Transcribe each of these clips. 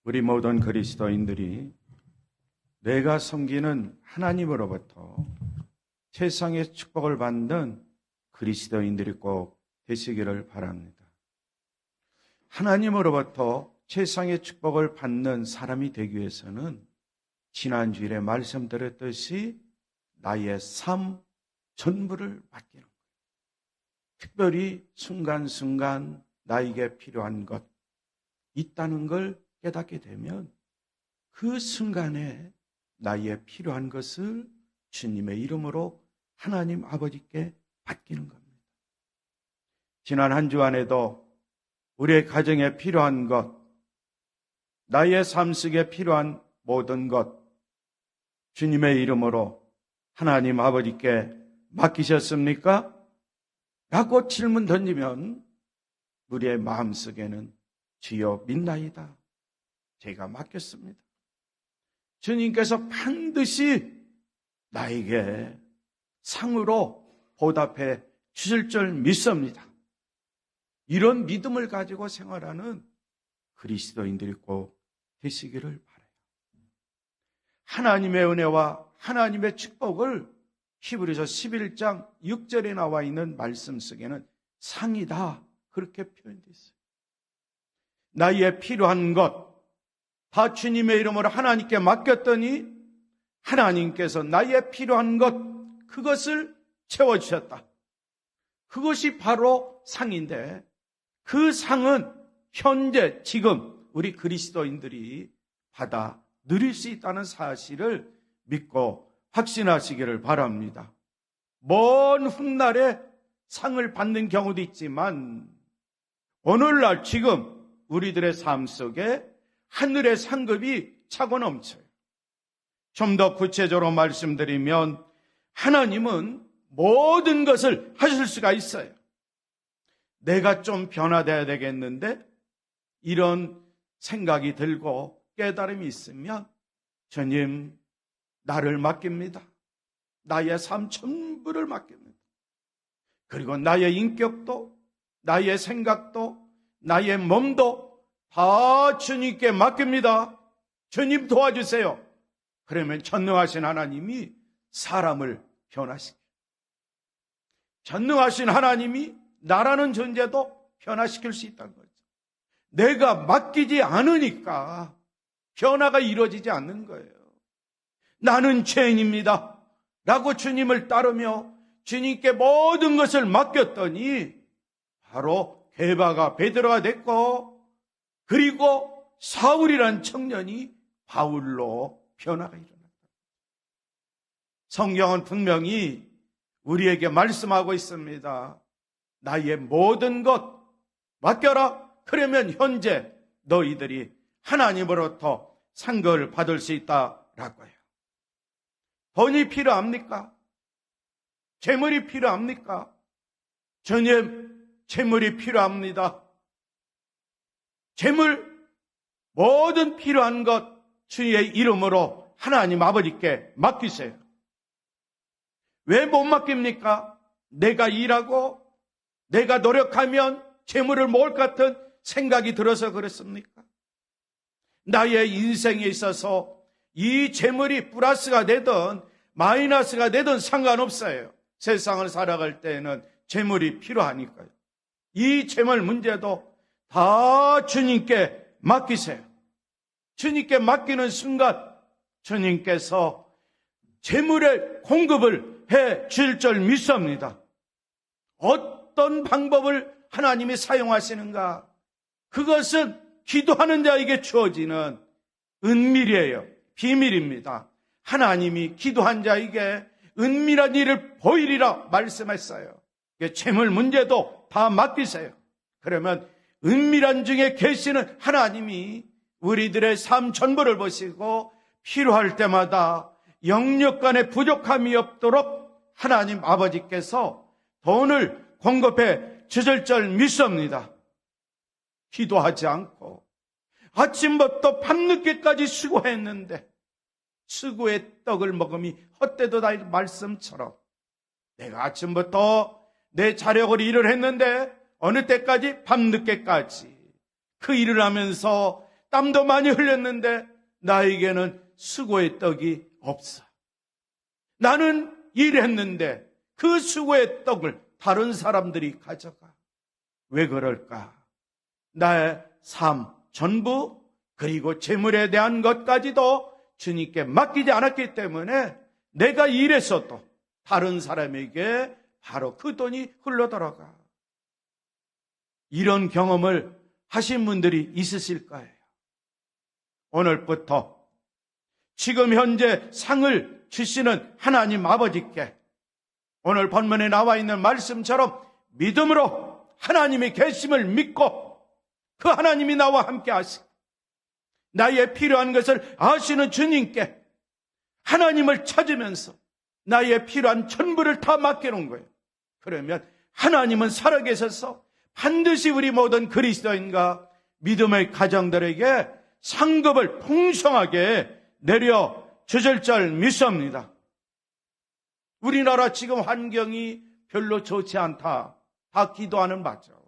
우리 모든 그리스도인들이 내가 섬기는 하나님으로부터 세상의 축복을 받는 그리스도인들이 꼭 되시기를 바랍니다. 하나님으로부터 세상의 축복을 받는 사람이 되기 위해서는 지난주일에 말씀드렸듯이 나의 삶 전부를 맡기는 거예요. 특별히 순간순간 나에게 필요한 것 있다는 걸 깨닫게 되면 그 순간에 나의 필요한 것을 주님의 이름으로 하나님 아버지께 맡기는 겁니다. 지난 한 주 안에도 우리의 가정에 필요한 것, 나의 삶 속에 필요한 모든 것, 주님의 이름으로 하나님 아버지께 맡기셨습니까? 라고 질문 던지면 우리의 마음속에는 주여 믿나이다. 제가 맡겼습니다. 주님께서 반드시 나에게 상으로 보답해 주실 줄 믿습니다. 이런 믿음을 가지고 생활하는 그리스도인들이 꼭 되시기를 바라요. 하나님의 은혜와 하나님의 축복을 히브리서 11장 6절에 나와 있는 말씀 속에는 상이다 그렇게 표현되어 있어요. 나의 필요한 것 다 주님의 이름으로 하나님께 맡겼더니 하나님께서 나의 필요한 것 그것을 채워주셨다. 그것이 바로 상인데 그 상은 현재 지금 우리 그리스도인들이 받아 누릴 수 있다는 사실을 믿고 확신하시기를 바랍니다. 먼 훗날에 상을 받는 경우도 있지만 오늘날 지금 우리들의 삶 속에 하늘의 상급이 차고 넘쳐요. 좀 더 구체적으로 말씀드리면 하나님은 모든 것을 하실 수가 있어요. 내가 좀 변화돼야 되겠는데 이런 생각이 들고 깨달음이 있으면 주님 나를 맡깁니다. 나의 삶 전부를 맡깁니다. 그리고 나의 인격도 나의 생각도 나의 몸도 다 주님께 맡깁니다. 주님 도와주세요. 그러면 전능하신 하나님이 사람을 변화시켜요. 전능하신 하나님이 나라는 존재도 변화시킬 수 있다는 거죠. 내가 맡기지 않으니까 변화가 이루어지지 않는 거예요. 나는 죄인입니다 라고 주님을 따르며 주님께 모든 것을 맡겼더니 바로 게바가 베드로가 됐고 그리고 사울이란 청년이 바울로 변화가 일어났다. 성경은 분명히 우리에게 말씀하고 있습니다. 나의 모든 것 맡겨라. 그러면 현재 너희들이 하나님으로부터 상급을 받을 수 있다라고 해요. 돈이 필요합니까? 재물이 필요합니까? 주님, 재물이 필요합니다. 재물, 모든 필요한 것 주의 이름으로 하나님 아버지께 맡기세요. 왜 못 맡깁니까? 내가 일하고 내가 노력하면 재물을 모을 것 같은 생각이 들어서 그렇습니까? 나의 인생에 있어서 이 재물이 플러스가 되든 마이너스가 되든 상관없어요. 세상을 살아갈 때에는 재물이 필요하니까요. 이 재물 문제도 다 주님께 맡기세요. 주님께 맡기는 순간 주님께서 재물의 공급을 해 줄 줄 믿습니다. 어떤 방법을 하나님이 사용하시는가? 그것은 기도하는 자에게 주어지는 은밀이에요. 비밀입니다. 하나님이 기도한 자에게 은밀한 일을 보이리라 말씀했어요. 재물 문제도 다 맡기세요. 그러면 은밀한 중에 계시는 하나님이 우리들의 삶 전부를 보시고 필요할 때마다 영역 간의 부족함이 없도록 하나님 아버지께서 돈을 공급해 주실 줄 믿습니다. 기도하지 않고 아침부터 밤늦게까지 수고했는데 수고의 떡을 먹음이 헛되도다 말씀처럼 내가 아침부터 내 자력으로 일을 했는데 어느 때까지? 밤늦게까지 그 일을 하면서 땀도 많이 흘렸는데 나에게는 수고의 떡이 없어. 나는 일했는데 그 수고의 떡을 다른 사람들이 가져가. 왜 그럴까? 나의 삶 전부 그리고 재물에 대한 것까지도 주님께 맡기지 않았기 때문에 내가 일했어도 다른 사람에게 바로 그 돈이 흘러들어가. 이런 경험을 하신 분들이 있으실 거예요. 오늘부터 지금 현재 상을 주시는 하나님 아버지께 오늘 본문에 나와 있는 말씀처럼 믿음으로 하나님의 계심을 믿고 그 하나님이 나와 함께 하시고 나의 필요한 것을 아시는 주님께 하나님을 찾으면서 나의 필요한 전부를 다 맡기는 거예요. 그러면 하나님은 살아계셔서 반드시 우리 모든 그리스도인과 믿음의 가정들에게 상급을 풍성하게 내려 주실 줄 믿습니다. 우리나라 지금 환경이 별로 좋지 않다. 다 기도하는 바죠.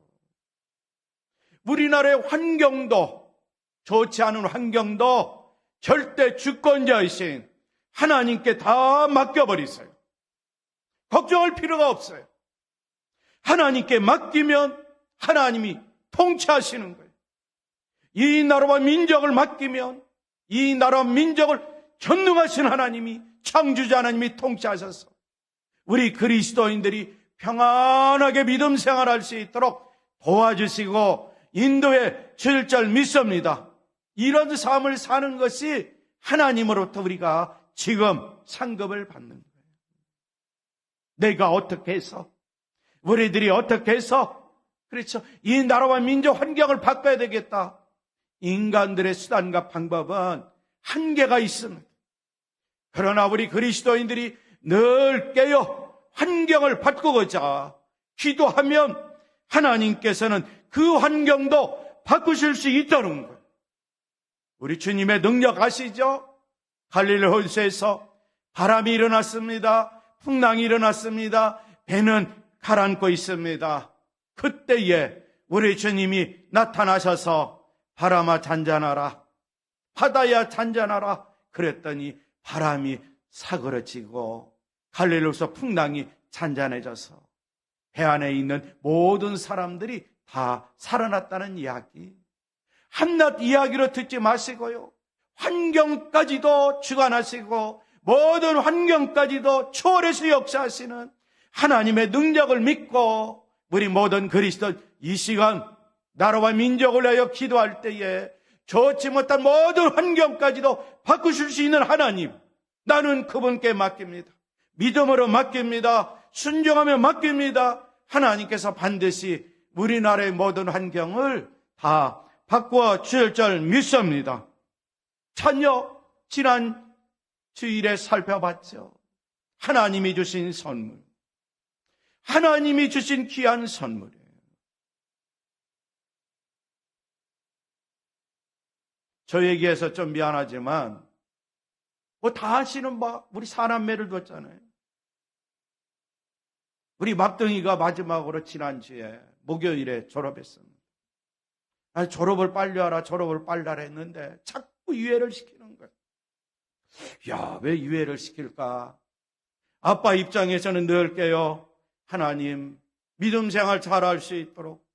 우리나라의 환경도 좋지 않은 환경도 절대 주권자이신 하나님께 다 맡겨버리세요. 걱정할 필요가 없어요. 하나님께 맡기면 하나님이 통치하시는 거예요. 이 나라와 민족을 맡기면 이 나라와 민족을 전능하신 하나님이 창조자 하나님이 통치하셔서 우리 그리스도인들이 평안하게 믿음 생활할 수 있도록 도와주시고 인도해 주실 줄 믿습니다. 이런 삶을 사는 것이 하나님으로부터 우리가 지금 상급을 받는 거예요. 내가 어떻게 해서 우리들이 어떻게 해서 그렇죠. 이 나라와 민족 환경을 바꿔야 되겠다. 인간들의 수단과 방법은 한계가 있습니다. 그러나 우리 그리스도인들이 늘 깨어 환경을 바꾸고자 기도하면 하나님께서는 그 환경도 바꾸실 수 있다는 거예요. 우리 주님의 능력 아시죠? 갈릴리 호수에서 바람이 일어났습니다. 풍랑이 일어났습니다. 배는 가라앉고 있습니다. 그때에 우리 주님이 나타나셔서 바람아 잔잔하라, 바다야 잔잔하라 그랬더니 바람이 사그러지고 갈릴리호수 풍랑이 잔잔해져서 배 안에 있는 모든 사람들이 다 살아났다는 이야기. 한낱 이야기로 듣지 마시고요. 환경까지도 주관하시고 모든 환경까지도 초월해서 역사하시는 하나님의 능력을 믿고 우리 모든 그리스도 이 시간 나라와 민족을 위하여 기도할 때에 좋지 못한 모든 환경까지도 바꾸실 수 있는 하나님, 나는 그분께 맡깁니다. 믿음으로 맡깁니다. 순종하며 맡깁니다. 하나님께서 반드시 우리나라의 모든 환경을 다 바꾸어 주실 줄 믿습니다. 전혀 지난 주일에 살펴봤죠. 하나님이 주신 선물, 하나님이 주신 귀한 선물이에요. 저에게서 좀 미안하지만 뭐 다 아시는 바 우리 사남매를 뒀잖아요. 우리 막둥이가 마지막으로 지난주에 목요일에 졸업했습니다. 졸업을 빨리 하라, 졸업을 빨리 하라 했는데 자꾸 유예를 시키는 거예요. 야, 왜 유예를 시킬까? 아빠 입장에서는 늘 깨요. 하나님, 믿음 생활 잘할 수 있도록,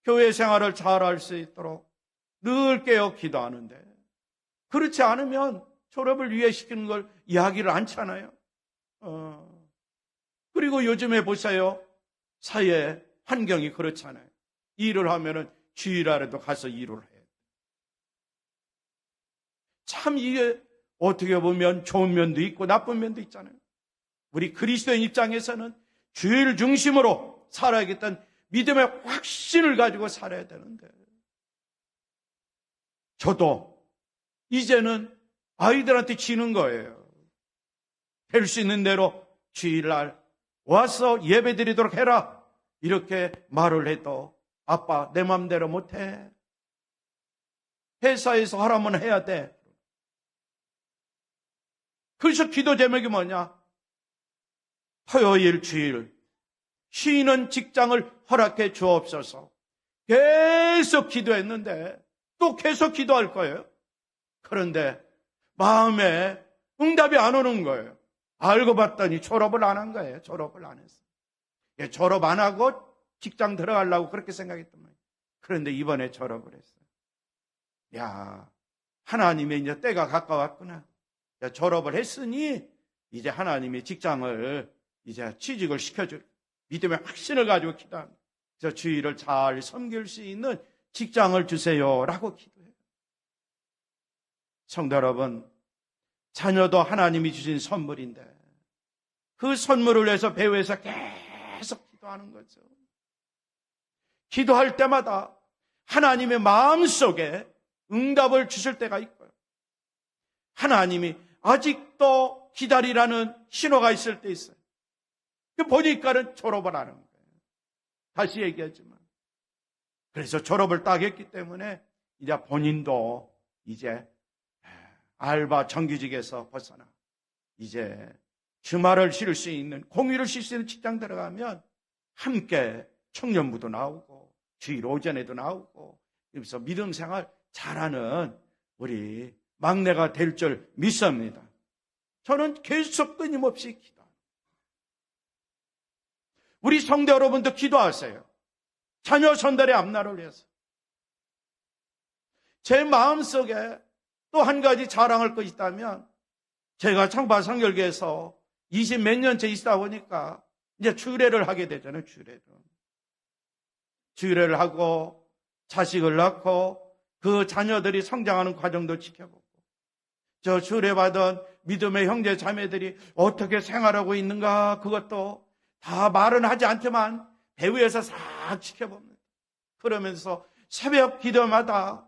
교회 생활을 잘할 수 있도록 늘 깨어 기도하는데, 그렇지 않으면 졸업을 유예시키는 걸 이야기를 않잖아요. 그리고 요즘에 보세요. 사회 환경이 그렇잖아요. 일을 하면은 주일날에도 가서 일을 해요. 참 이게 어떻게 보면 좋은 면도 있고 나쁜 면도 있잖아요. 우리 그리스도인 입장에서는 주일 중심으로 살아야겠다는 믿음의 확신을 가지고 살아야 되는데, 저도 이제는 아이들한테 지는 거예요. 될 수 있는 대로 주일날 와서 예배 드리도록 해라, 이렇게 말을 해도 아빠 내 맘대로 못해. 회사에서 하라면 해야 돼. 그래서 기도 제목이 뭐냐? 토요일 주일 쉬는 직장을 허락해 주옵소서. 계속 기도했는데 또 계속 기도할 거예요. 그런데 마음에 응답이 안 오는 거예요. 알고 봤더니 졸업을 안 한 거예요. 졸업을 안 했어요. 졸업 안 하고 직장 들어가려고 그렇게 생각했단 말이에요. 그런데 이번에 졸업을 했어요. 야, 하나님의 이제 때가 가까웠구나. 졸업을 했으니 이제 하나님의 직장을 이제 취직을 시켜줄 믿음의 확신을 가지고 기도합니다. 그래서 주의를 잘 섬길 수 있는 직장을 주세요라고 기도해요. 성도 여러분, 자녀도 하나님이 주신 선물인데 그 선물을 위해서 배후에서 계속 기도하는 거죠. 기도할 때마다 하나님의 마음속에 응답을 주실 때가 있고요. 하나님이 아직도 기다리라는 신호가 있을 때 있어요. 보니까는 졸업을 하는 거예요. 다시 얘기하지만. 그래서 졸업을 딱 했기 때문에 이제 본인도 이제 알바 정규직에서 벗어나 이제 주말을 쉴 수 있는, 공휴일을 쉴 수 있는 직장 들어가면 함께 청년부도 나오고 주일 오전에도 나오고 그래서 믿음 생활 잘하는 우리 막내가 될 줄 믿습니다. 저는 계속 끊임없이 기도합니다. 우리 성도 여러분도 기도하세요. 자녀 선달의 앞날을 위해서. 제 마음속에 또 한 가지 자랑할 것이 있다면 제가 창파상결교에서 20몇 년째 있다 보니까 이제 주례를 하게 되잖아요. 주례를 하고 자식을 낳고 그 자녀들이 성장하는 과정도 지켜보고 저 주례받은 믿음의 형제 자매들이 어떻게 생활하고 있는가 그것도 다 말은 하지 않지만 배후에서 싹 지켜봅니다. 그러면서 새벽 기도마다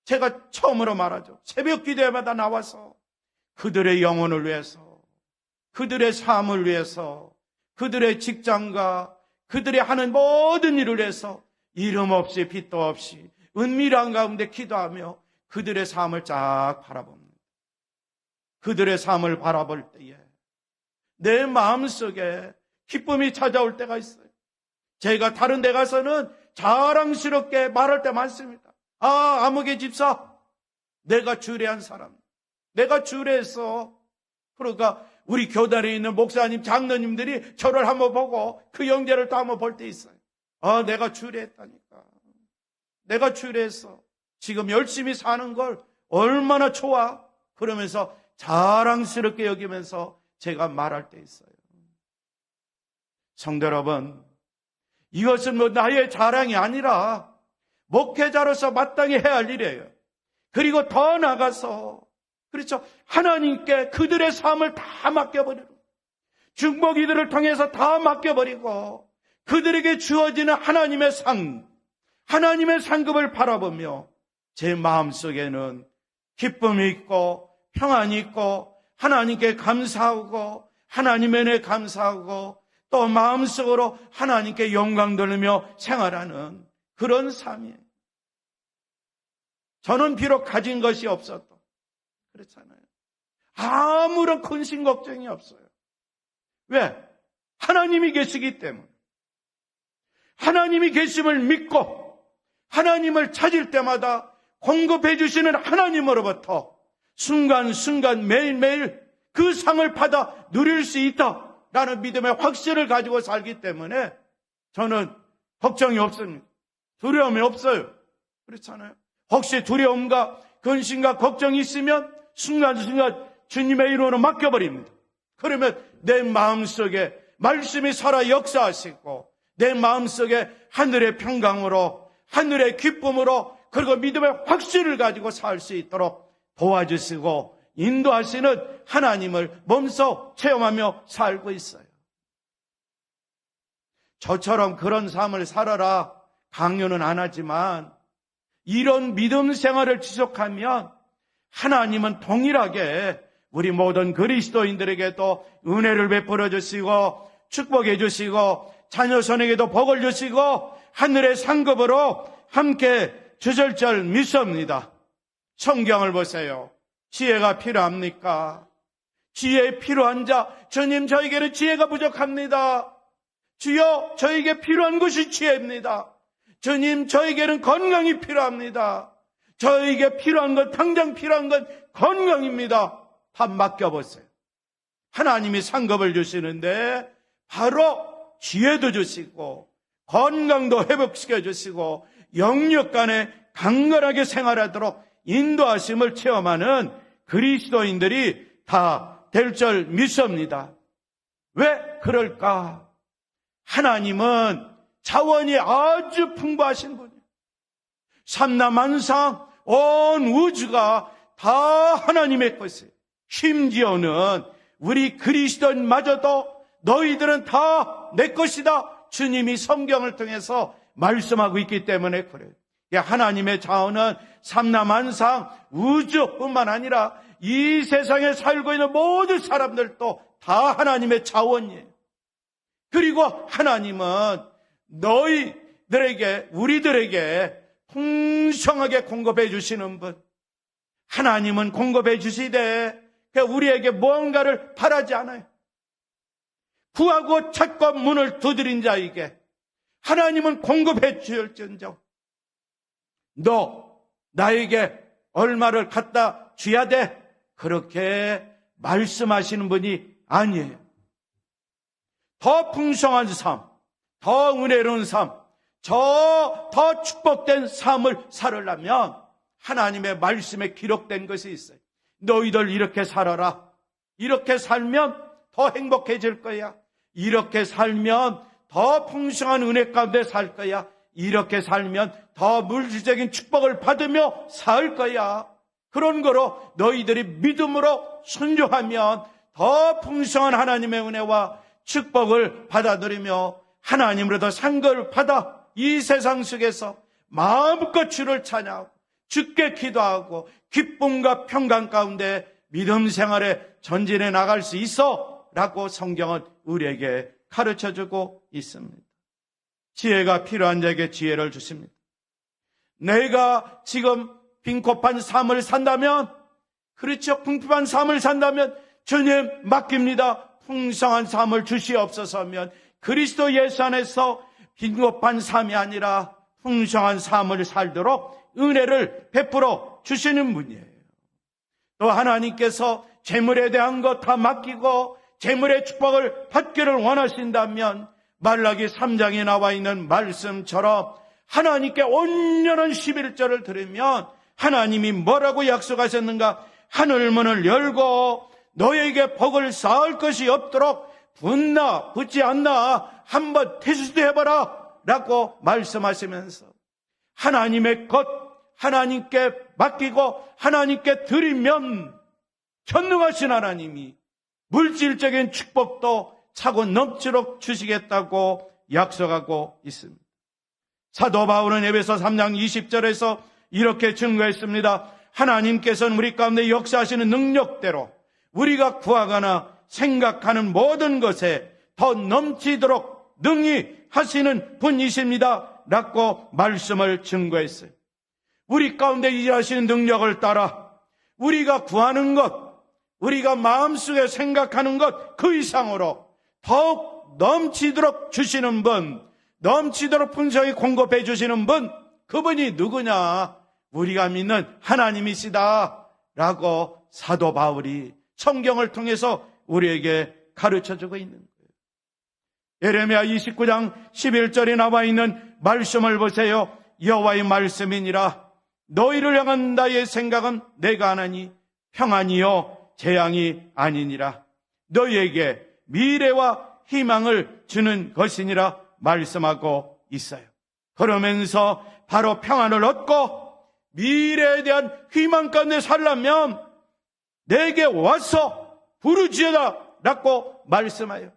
제가 처음으로 말하죠. 새벽 기도마다 나와서 그들의 영혼을 위해서, 그들의 삶을 위해서, 그들의 직장과 그들이 하는 모든 일을 위해서 이름 없이 빛도 없이 은밀한 가운데 기도하며 그들의 삶을 쫙 바라봅니다. 그들의 삶을 바라볼 때에 내 마음속에 기쁨이 찾아올 때가 있어요. 제가 다른 데 가서는 자랑스럽게 말할 때 많습니다. 아, 아무개 집사, 내가 주례한 사람, 내가 주례했어. 그러니까 우리 교단에 있는 목사님, 장로님들이 저를 한번 보고 그 형제를 또 한번 볼 때 있어요. 아, 내가 주례했다니까. 내가 주례했어. 지금 열심히 사는 걸 얼마나 좋아. 그러면서 자랑스럽게 여기면서 제가 말할 때 있어요. 성도 여러분, 이것은 뭐 나의 자랑이 아니라 목회자로서 마땅히 해야 할 일이에요. 그리고 더 나가서 그렇죠. 하나님께 그들의 삶을 다 맡겨버리고 중보기들을 통해서 다 맡겨버리고 그들에게 주어지는 하나님의 상, 하나님의 상급을 바라보며 제 마음속에는 기쁨이 있고 평안이 있고 하나님께 감사하고 하나님의 은혜에 감사하고 또 마음속으로 하나님께 영광 돌리며 생활하는 그런 삶이에요. 저는 비록 가진 것이 없어도 그렇잖아요. 아무런 근심 걱정이 없어요. 왜? 하나님이 계시기 때문에. 하나님이 계심을 믿고 하나님을 찾을 때마다 공급해 주시는 하나님으로부터 순간순간 매일매일 그 상을 받아 누릴 수 있다라는 믿음의 확신을 가지고 살기 때문에 저는 걱정이 없습니다. 두려움이 없어요. 그렇잖아요. 혹시 두려움과 근심과 걱정이 있으면 순간순간 주님의 이름으로 맡겨버립니다. 그러면 내 마음속에 말씀이 살아 역사하시고 내 마음속에 하늘의 평강으로 하늘의 기쁨으로 그리고 믿음의 확신을 가지고 살 수 있도록 도와주시고 인도하시는 하나님을 몸소 체험하며 살고 있어요. 저처럼 그런 삶을 살아라 강요는 안 하지만 이런 믿음 생활을 지속하면 하나님은 동일하게 우리 모든 그리스도인들에게도 은혜를 베풀어 주시고 축복해 주시고 자녀손에게도 복을 주시고 하늘의 상급으로 함께 주실 줄 믿습니다. 성경을 보세요. 지혜가 필요합니까? 지혜 필요한 자, 주님 저에게는 지혜가 부족합니다. 주여 저에게 필요한 것이 지혜입니다. 주님 저에게는 건강이 필요합니다. 저에게 필요한 것, 당장 필요한 건 건강입니다. 다 맡겨보세요. 하나님이 상급을 주시는데 바로 지혜도 주시고 건강도 회복시켜 주시고 영역 간에 강건하게 생활하도록 인도하심을 체험하는 그리스도인들이 다 될 줄 믿습니다. 왜 그럴까? 하나님은 자원이 아주 풍부하신 분이에요. 삼라만상 온 우주가 다 하나님의 것이에요. 심지어는 우리 그리스도인마저도 너희들은 다 내 것이다. 주님이 성경을 통해서 말씀하고 있기 때문에 그래요. 하나님의 자원은 삼라만상 우주뿐만 아니라 이 세상에 살고 있는 모든 사람들도 다 하나님의 자원이에요. 그리고 하나님은 너희들에게, 우리들에게 풍성하게 공급해 주시는 분. 하나님은 공급해 주시되 우리에게 무언가를 바라지 않아요. 구하고 찾고 문을 두드린 자에게 하나님은 공급해 주실지언정 너 나에게 얼마를 갖다 줘야 돼. 그렇게 말씀하시는 분이 아니에요. 더 풍성한 삶, 더 은혜로운 삶, 더 축복된 삶을 살으려면 하나님의 말씀에 기록된 것이 있어요. 너희들 이렇게 살아라. 이렇게 살면 더 행복해질 거야. 이렇게 살면 더 풍성한 은혜 가운데 살 거야. 이렇게 살면 더 물질적인 축복을 받으며 살 거야. 그런 거로 너희들이 믿음으로 순종하면 더 풍성한 하나님의 은혜와 축복을 받아들이며 하나님으로부터 상급을 받아 이 세상 속에서 마음껏 주를 찬양하고 주께 기도하고 기쁨과 평강 가운데 믿음 생활에 전진해 나갈 수 있어 라고 성경은 우리에게 가르쳐주고 있습니다. 지혜가 필요한 자에게 지혜를 주십니다. 내가 지금 빈곤한 삶을 산다면, 그렇죠, 풍부한 삶을 산다면 주님 맡깁니다. 풍성한 삶을 주시옵소서 하면 그리스도 예수 안에서 빈곤한 삶이 아니라 풍성한 삶을 살도록 은혜를 베풀어 주시는 분이에요. 또 하나님께서 재물에 대한 것 다 맡기고 재물의 축복을 받기를 원하신다면 말라기 3장에 나와 있는 말씀처럼 하나님께 온전한 11절을 들으면 하나님이 뭐라고 약속하셨는가? 하늘문을 열고 너에게 복을 쌓을 것이 없도록 붙나 붙지 않나 한번 테스트 해봐라 라고 말씀하시면서 하나님의 것 하나님께 맡기고 하나님께 드리면 전능하신 하나님이 물질적인 축복도 차고 넘치도록 주시겠다고 약속하고 있습니다. 사도 바울은 에베소 3장 20절에서 이렇게 증거했습니다. 하나님께서는 우리 가운데 역사하시는 능력대로 우리가 구하거나 생각하는 모든 것에 더 넘치도록 능히 하시는 분이십니다 라고 말씀을 증거했어요. 우리 가운데 일하시는 능력을 따라 우리가 구하는 것, 우리가 마음속에 생각하는 것 그 이상으로 더욱 넘치도록 주시는 분, 넘치도록 풍성히 공급해 주시는 분, 그분이 누구냐? 우리가 믿는 하나님이시다 라고 사도 바울이 성경을 통해서 우리에게 가르쳐주고 있는 거예요. 예레미야 29장 11절에 나와 있는 말씀을 보세요. 여호와의 말씀이니라. 너희를 향한 나의 생각은 내가 하나니 평안이요 재앙이 아니니라. 너희에게 미래와 희망을 주는 것이니라 말씀하고 있어요. 그러면서 바로 평안을 얻고 미래에 대한 희망 가운데 살려면 내게 와서 부르짖어라 라고 말씀하여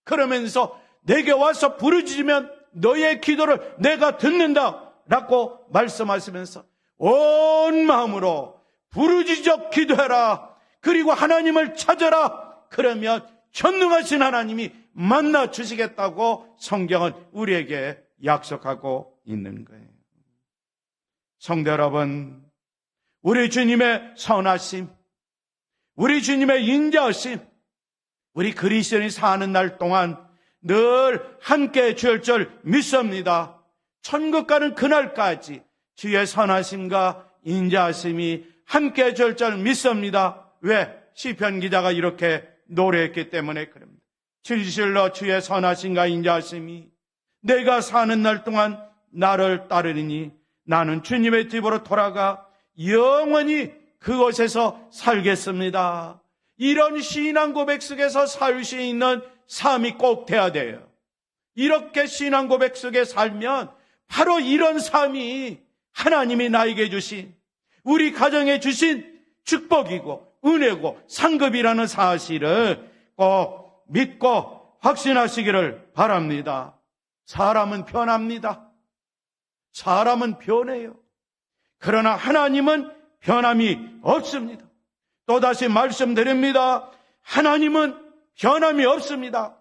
그러면서 내게 와서 부르짖으면 너의 기도를 내가 듣는다 라고 말씀하시면서 온 마음으로 부르짖어 기도해라. 그리고 하나님을 찾아라. 그러면 전능하신 하나님이 만나 주시겠다고 성경은 우리에게 약속하고 있는 거예요. 성도 여러분, 우리 주님의 선하심, 우리 주님의 인자하심, 우리 그리스도인이 사는 날 동안 늘 함께 주실 줄 믿습니다. 천국 가는 그날까지 주의 선하심과 인자하심이 함께 줄 줄 믿습니다. 왜? 시편 기자가 이렇게 노래했기 때문에 그럽니다. 진실로 주의 선하심과 인자하심이 내가 사는 날 동안 나를 따르리니 나는 주님의 집으로 돌아가 영원히 그곳에서 살겠습니다. 이런 신앙 고백 속에서 살 수 있는 삶이 꼭 돼야 돼요. 이렇게 신앙 고백 속에 살면 바로 이런 삶이 하나님이 나에게 주신, 우리 가정에 주신 축복이고 은혜고 상급이라는 사실을 꼭 믿고 확신하시기를 바랍니다. 사람은 변합니다. 사람은 변해요. 그러나 하나님은 변함이 없습니다. 또다시 말씀드립니다. 하나님은 변함이 없습니다.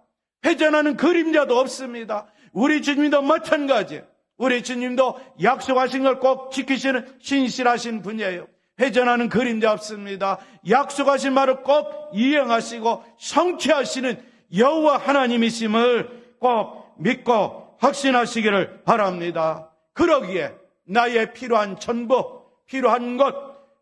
회전하는 그림자도 없습니다. 우리 주님도 마찬가지예요. 우리 주님도 약속하신 걸 꼭 지키시는 신실하신 분이에요. 회전하는 그림자 없습니다. 약속하신 말을 꼭 이행하시고 성취하시는 여호와 하나님이심을 꼭 믿고 확신하시기를 바랍니다. 그러기에 나의 필요한 전부, 필요한 것,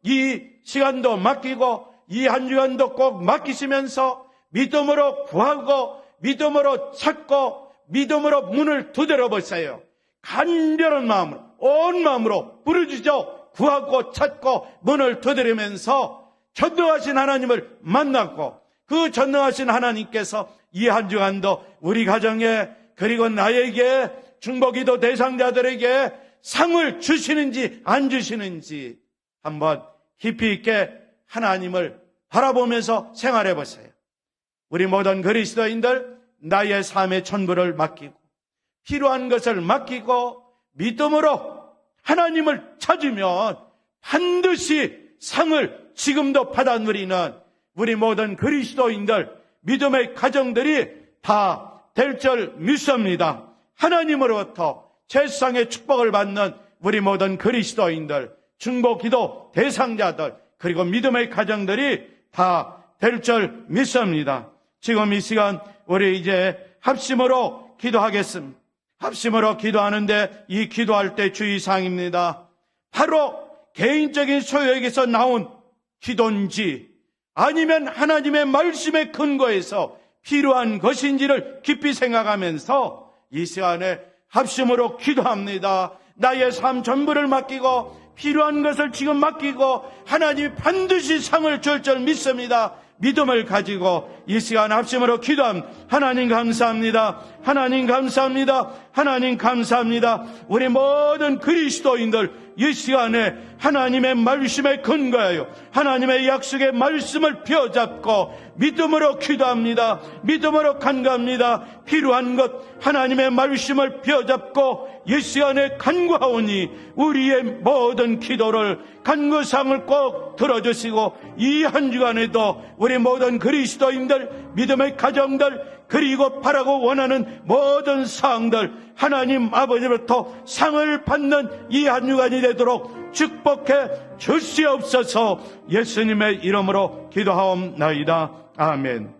이 시간도 맡기고 이 한 주간도 꼭 맡기시면서 믿음으로 구하고 믿음으로 찾고 믿음으로 문을 두드려 보세요. 간절한 마음으로, 온 마음으로 부르짖어 구하고 찾고 문을 두드리면서 전능하신 하나님을 만났고 그 전능하신 하나님께서 이 한 주간도 우리 가정에 그리고 나에게 중보기도 대상자들에게 상을 주시는지 안 주시는지 한번 깊이 있게 하나님을 바라보면서 생활해 보세요. 우리 모든 그리스도인들 나의 삶의 전부를 맡기고 필요한 것을 맡기고 믿음으로 하나님을 찾으면 반드시 상을 지금도 받아 누리는 우리 모든 그리스도인들 믿음의 가정들이 다 될 줄 믿습니다. 하나님으로부터 세상의 축복을 받는 우리 모든 그리스도인들, 중보 기도 대상자들, 그리고 믿음의 가정들이 다 될 줄 믿습니다. 지금 이 시간 우리 이제 합심으로 기도하겠습니다. 합심으로 기도하는데 이 기도할 때 주의사항입니다. 바로 개인적인 소유에게서 나온 기도인지 아니면 하나님의 말씀의 근거에서 필요한 것인지를 깊이 생각하면서 이 시간에 합심으로 기도합니다. 나의 삶 전부를 맡기고 필요한 것을 지금 맡기고 하나님이 반드시 상을 줄 줄 믿습니다. 믿음을 가지고 이 시간 합심으로 기도합니다. 하나님 감사합니다. 하나님 감사합니다. 하나님 감사합니다. 우리 모든 그리스도인들 이 시간에 하나님의 말씀에 근거하여 하나님의 약속의 말씀을 펴잡고 믿음으로 기도합니다. 믿음으로 간구합니다. 필요한 것 하나님의 말씀을 펴잡고 이 시간에 간구하오니 우리의 모든 기도를 간구사항을 꼭 들어주시고 이 한 주간에도 우리 모든 그리스도인들 믿음의 가정들 그리고 바라고 원하는 모든 사항들 하나님 아버지로부터 상을 받는 이 한 주간이 되도록 축복해 주시옵소서. 예수님의 이름으로 기도하옵나이다. 아멘.